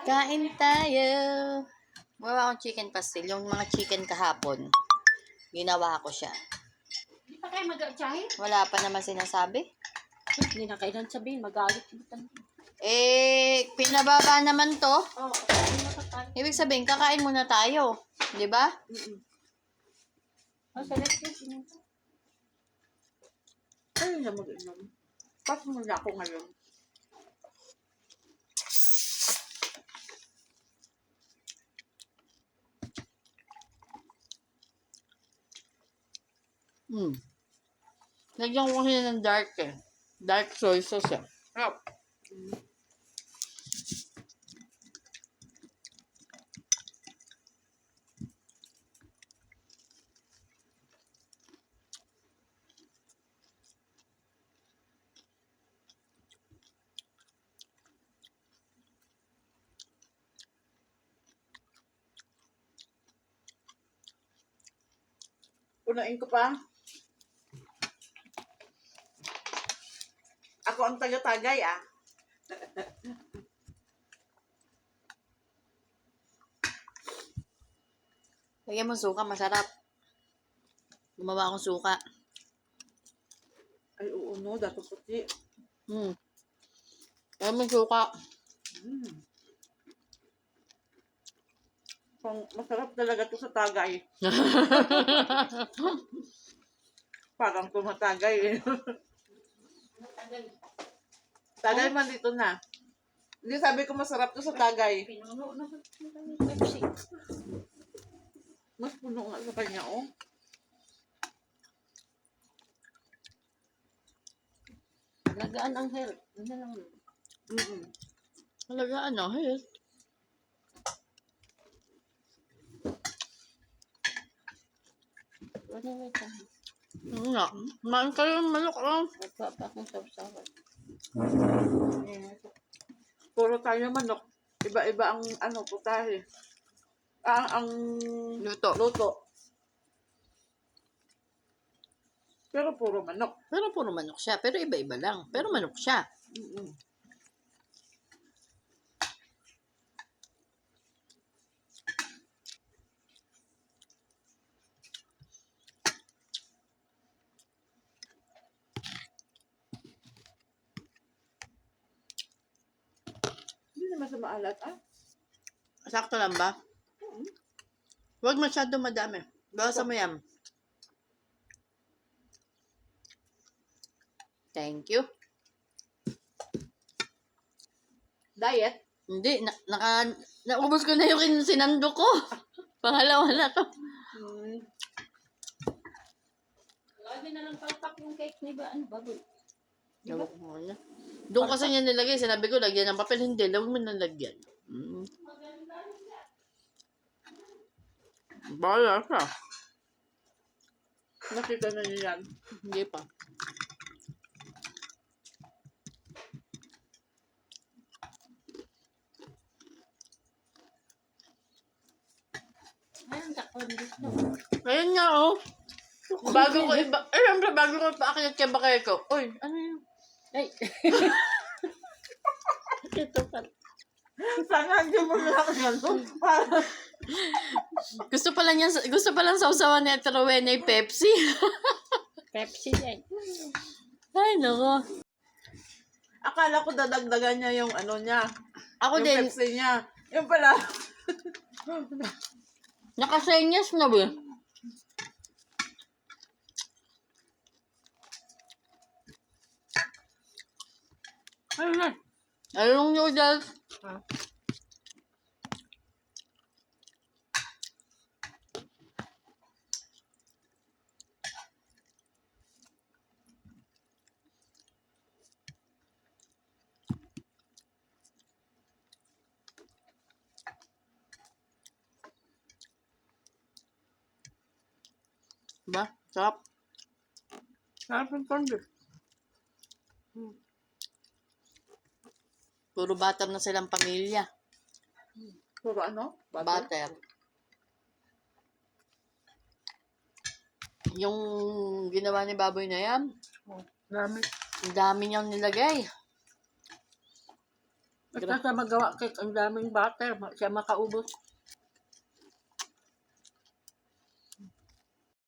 Kain tayo. Gawa akong chicken pastel. Yung mga chicken kahapon. Ginawa ko siya. Hindi pa kayo mag-tsahe? Wala pa naman sinasabi. Hindi na kailan sabihin, magalit. Pinababa naman to. Oo, Ibig sabihin, kakain muna tayo. Di ba? select yun. Ayun na mag-inom. Pas muna ako ngayon. Lagyan ko kasi ng dark eh. Dark soy sauce eh. Sarap. Punain ko pa. Ako ang taga-tagay ah. Lagyan mo suka, masarap. Gumawa akong suka. Ay oo no, dato puti. Lagyan mo suka. Masarap talaga to sa tagay. Parang tumatagay eh. Tagay man dito na. Hindi sabi ko masarap to sa tagay. Pinuno na Pepsi. Mas puno nga sa kanya oh. Lagaan ang hair. Ano lang. Talagaan ang health. Ano nga ito? Nga. Maan kayo ng manok oh. Nagpapa akong saw-sawan. Puro tayo manok. Iba-iba ang ano, putahe. Ang luto. Pero puro manok. Pero puro manok siya. Pero iba-iba lang. Pero manok siya. Hindi naman sa maalat ah. Sakto lang ba? Huwag masyado madami. Bawasan mo yan. Thank you. Diet? Hindi. Naubos ko na yung sinando ko. Pangalawa na to. Lagi na lang palpak yung cake ni ba? Ano baboy? Diba? Doon kasi niya nilagay. Sinabi ko, lagyan ng papel. Hindi. Huwag mo nalagyan. Bahala siya. Nakita na niyo yan. Hindi pa. Ayun, takpan dito. Ayun nga, oh. Bago ko siyempre, bago ko paakyat kay bakay ko. Uy, ano yun? Ay. Ito pa. Sana hindi mo lang ano. Gusto pala sausawan ni Atrawen ay Pepsi. Pepsi yan. Ay, nako. Akala ko dadagdagan niya yung ano niya. Ako yung din. Pepsi niya. Yung pala. Nakasenyas na ba? Ayun na. Ayun yung noodles. Diba? Sarap. Sarap yung corned beef. Puro butter na silang pamilya. Puro ano? Butter. Yung ginawa ni Baboy na yan. Dami. Ang dami niyang nilagay. Basta siya magawa cake, ang daming butter, siya makaubos.